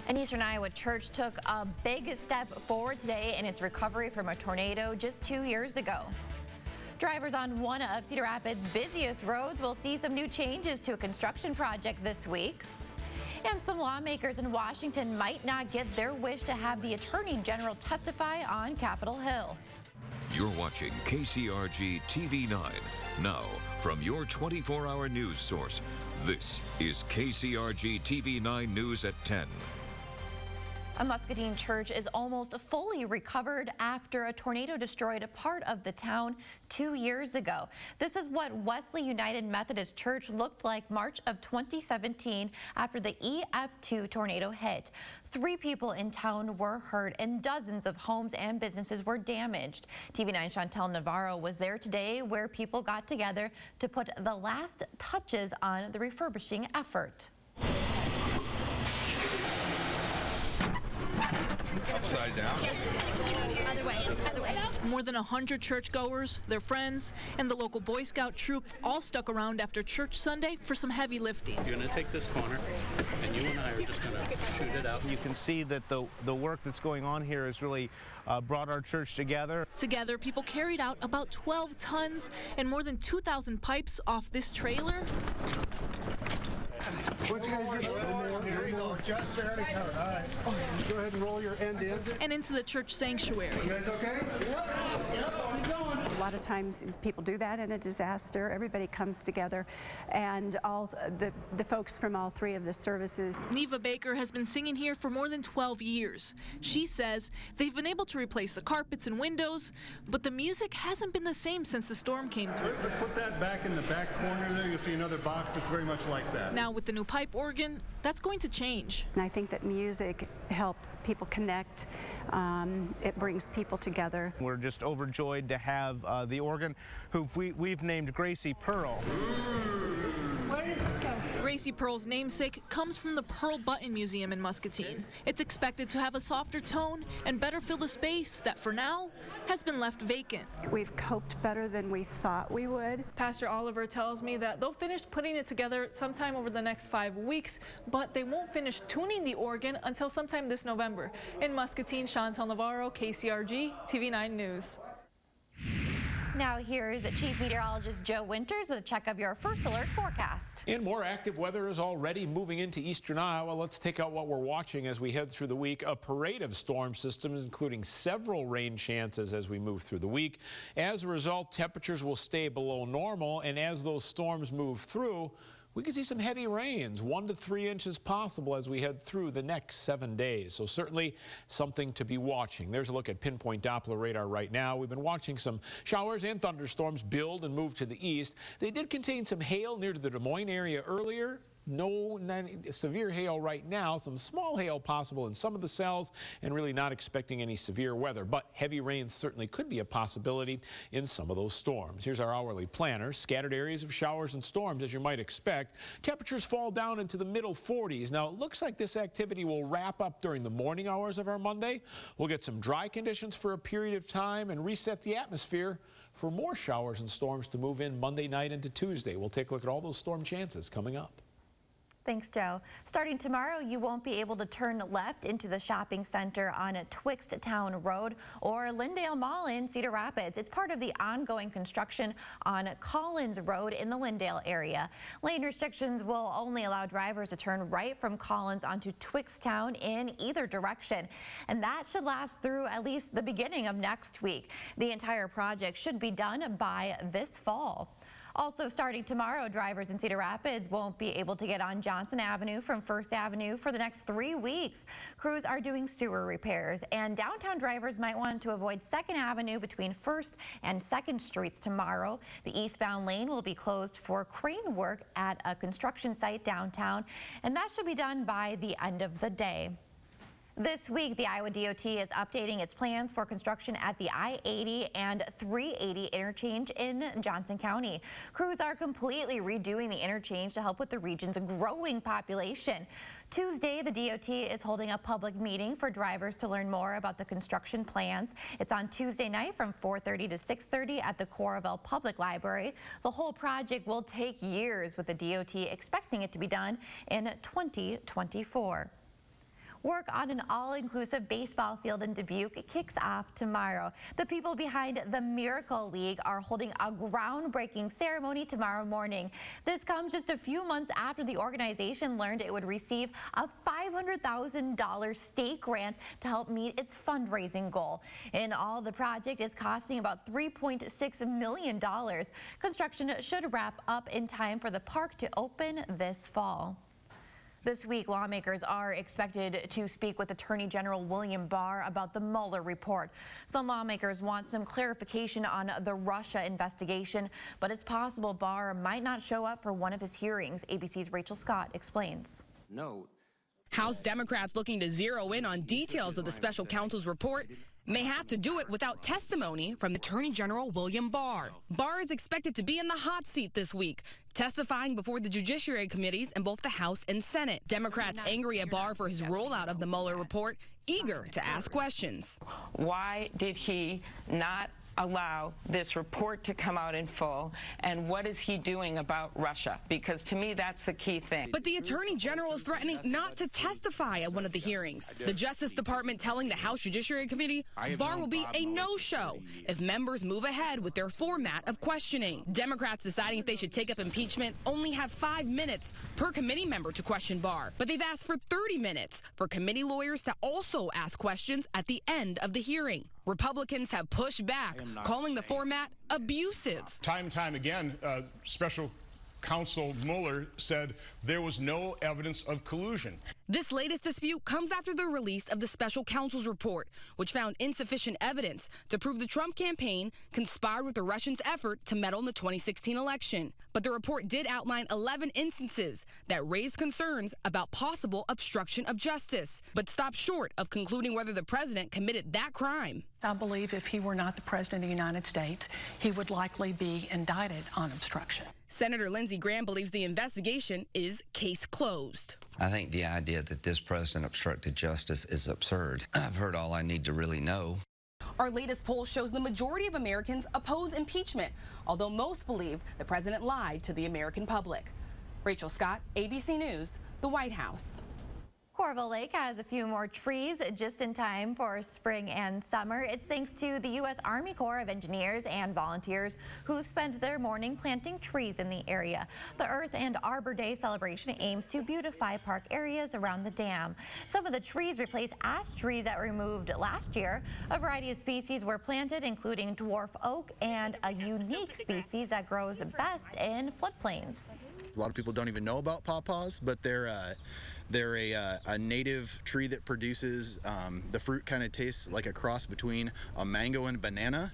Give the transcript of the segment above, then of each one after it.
An Eastern Iowa church took a big step forward today in its recovery from a tornado just 2 years ago. Drivers on one of Cedar Rapids' busiest roads will see some new changes to a construction project this week. And some lawmakers in Washington might not get their wish to have the Attorney General testify on Capitol Hill. You're watching KCRG TV 9. Now, from your 24-hour news source, this is KCRG TV 9 News at 10. A Muscatine church is almost fully recovered after a tornado destroyed a part of the town 2 years ago. This is what Wesley United Methodist Church looked like March of 2017 after the EF2 tornado hit. 3 people in town were hurt and dozens of homes and businesses were damaged. TV9's Chantel Navarro was there today where people got together to put the last touches on the refurbishing effort. Upside down? Other way, other way. More than 100 churchgoers, their friends, and the local Boy Scout troop all stuck around after church Sunday for some heavy lifting. You're going to take this corner, and you and I are just going to shoot it out. You can see that the work that's going on here has really brought our church together. Together, people carried out about 12 tons and more than 2,000 pipes off this trailer. Once you guys get here you go. Just barely covered. All right. Go ahead and roll your end in. And into the church sanctuary. You guys okay? Keep going. A lot of times people do that in a disaster. Everybody comes together, and all the folks from all 3 of the services. Neva Baker has been singing here for more than 12 years. She says they've been able to replace the carpets and windows, but the music hasn't been the same since the storm came through. Let's put that back in the back corner there. You'll see another box that's very much like that. Now with the new pipe organ, that's going to change. And I think that music helps people connect. It brings people together. We're just overjoyed to have the organ, who we've named Gracie Pearl. Where does it go? Gracie Pearl's namesake comes from the Pearl Button Museum in Muscatine. It's expected to have a softer tone and better fill the space that, for now, has been left vacant. We've coped better than we thought we would. Pastor Oliver tells me that they'll finish putting it together sometime over the next 5 weeks, but they won't finish tuning the organ until sometime this November. In Muscatine, Chantel Navarro, KCRG, TV9 News. Now here's Chief Meteorologist Joe Winters with a check of your first alert forecast. And more active weather is already moving into eastern Iowa. Let's take out what we're watching as we head through the week. A parade of storm systems, including several rain chances as we move through the week. As a result, temperatures will stay below normal, and as those storms move through, we could see some heavy rains, 1 to 3 inches possible as we head through the next 7 days. So certainly something to be watching. There's a look at pinpoint Doppler radar right now. We've been watching some showers and thunderstorms build and move to the east. They did contain some hail near to the Des Moines area earlier. No severe hail right now, some small hail possible in some of the cells, and really not expecting any severe weather. But heavy rain certainly could be a possibility in some of those storms. Here's our hourly planner. Scattered areas of showers and storms, as you might expect. Temperatures fall down into the middle 40s. Now, it looks like this activity will wrap up during the morning hours of our Monday. We'll get some dry conditions for a period of time and reset the atmosphere for more showers and storms to move in Monday night into Tuesday. We'll take a look at all those storm chances coming up. Thanks, Joe. Starting tomorrow, you won't be able to turn left into the shopping center on Twixt Town Road or Lindale Mall in Cedar Rapids. It's part of the ongoing construction on Collins Road in the Lindale area. Lane restrictions will only allow drivers to turn right from Collins onto Twixt Town in either direction, and that should last through at least the beginning of next week. The entire project should be done by this fall. Also starting tomorrow, drivers in Cedar Rapids won't be able to get on Johnson Avenue from First Avenue for the next 3 weeks. Crews are doing sewer repairs, and downtown drivers might want to avoid 2nd Avenue between 1st and 2nd Streets tomorrow. The eastbound lane will be closed for crane work at a construction site downtown, and that should be done by the end of the day. This week, the Iowa DOT is updating its plans for construction at the I-80 and 380 interchange in Johnson County. Crews are completely redoing the interchange to help with the region's growing population. Tuesday, the DOT is holding a public meeting for drivers to learn more about the construction plans. It's on Tuesday night from 4:30 to 6:30 at the Coralville Public Library. The whole project will take years, with the DOT expecting it to be done in 2024. Work on an all-inclusive baseball field in Dubuque kicks off tomorrow. The people behind the Miracle League are holding a groundbreaking ceremony tomorrow morning. This comes just a few months after the organization learned it would receive a $500,000 state grant to help meet its fundraising goal. In all, the project is costing about $3.6 million. Construction should wrap up in time for the park to open this fall. This week, lawmakers are expected to speak with Attorney General William Barr about the Mueller report. Some lawmakers want some clarification on the Russia investigation, but it's possible Barr might not show up for one of his hearings. ABC's Rachel Scott explains. No. House Democrats looking to zero in on details of the special counsel's report may have to do it without testimony from Attorney General William Barr. Barr is expected to be in the hot seat this week, testifying before the Judiciary Committees in both the House and Senate. Democrats angry at Barr for his rollout of the Mueller report, eager to ask questions. Why did he not allow this report to come out in full, and what is he doing about Russia? Because to me, that's the key thing. But the Attorney General is threatening not to testify at one of the hearings. The Justice Department telling the House Judiciary Committee Barr will be a no-show if members move ahead with their format of questioning. Democrats deciding if they should take up impeachment only have 5 minutes per committee member to question Barr, but they've asked for 30 minutes for committee lawyers to also ask questions at the end of the hearing. Republicans have pushed back, calling the format abusive. Time and time again, Special Counsel Mueller said there was no evidence of collusion. This latest dispute comes after the release of the special counsel's report, which found insufficient evidence to prove the Trump campaign conspired with the Russians' effort to meddle in the 2016 election. But the report did outline 11 instances that raised concerns about possible obstruction of justice, but stopped short of concluding whether the president committed that crime. I believe if he were not the president of the United States, he would likely be indicted on obstruction. Senator Lindsey Graham believes the investigation is case closed. I think the idea that this president obstructed justice is absurd. I've heard all I need to really know. Our latest poll shows the majority of Americans oppose impeachment, although most believe the president lied to the American public. Rachel Scott, ABC News, the White House. Corval Lake has a few more trees just in time for spring and summer. It's thanks to the U.S. Army Corps of Engineers and volunteers who spent their morning planting trees in the area. The Earth and Arbor Day celebration aims to beautify park areas around the dam. Some of the trees replace ash trees that were removed last year. A variety of species were planted, including dwarf oak and a unique species that grows best in floodplains. A lot of people don't even know about pawpaws, but they're a native tree that produces, the fruit kind of tastes like a cross between a mango and banana.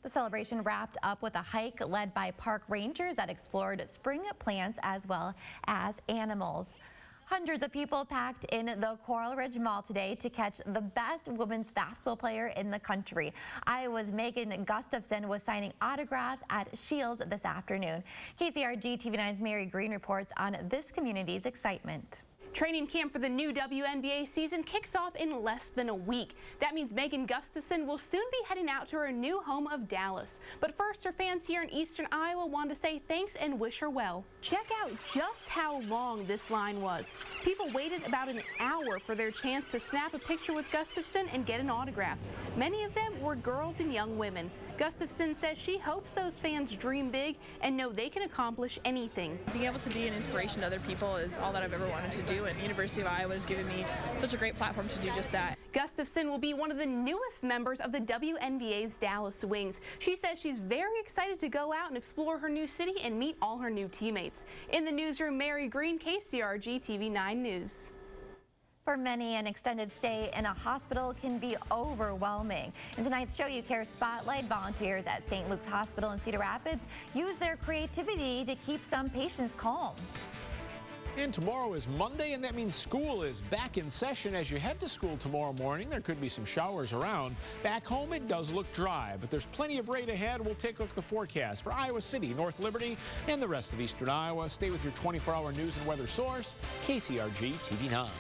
The celebration wrapped up with a hike led by park rangers that explored spring plants as well as animals. Hundreds of people packed in the Coral Ridge Mall today to catch the best women's basketball player in the country. Iowa's Megan Gustafson was signing autographs at Shields this afternoon. KCRG TV9's Mary Green reports on this community's excitement. Training camp for the new WNBA season kicks off in less than a week. That means Megan Gustafson will soon be heading out to her new home of Dallas. But first, her fans here in Eastern Iowa want to say thanks and wish her well. Check out just how long this line was. People waited about an hour for their chance to snap a picture with Gustafson and get an autograph. Many of them were girls and young women. Gustafson says she hopes those fans dream big and know they can accomplish anything. Being able to be an inspiration to other people is all that I've ever wanted to do, and University of Iowa has given me such a great platform to do just that. Gustafson will be one of the newest members of the WNBA's Dallas Wings. She says she's very excited to go out and explore her new city and meet all her new teammates. In the newsroom, Mary Green, KCRG TV9 News. For many, an extended stay in a hospital can be overwhelming. In tonight's Show You Care Spotlight, volunteers at St. Luke's Hospital in Cedar Rapids use their creativity to keep some patients calm. And tomorrow is Monday, and that means school is back in session. As you head to school tomorrow morning, there could be some showers around. Back home, it does look dry, but there's plenty of rain ahead. We'll take a look at the forecast for Iowa City, North Liberty, and the rest of Eastern Iowa. Stay with your 24-hour news and weather source, KCRG TV9.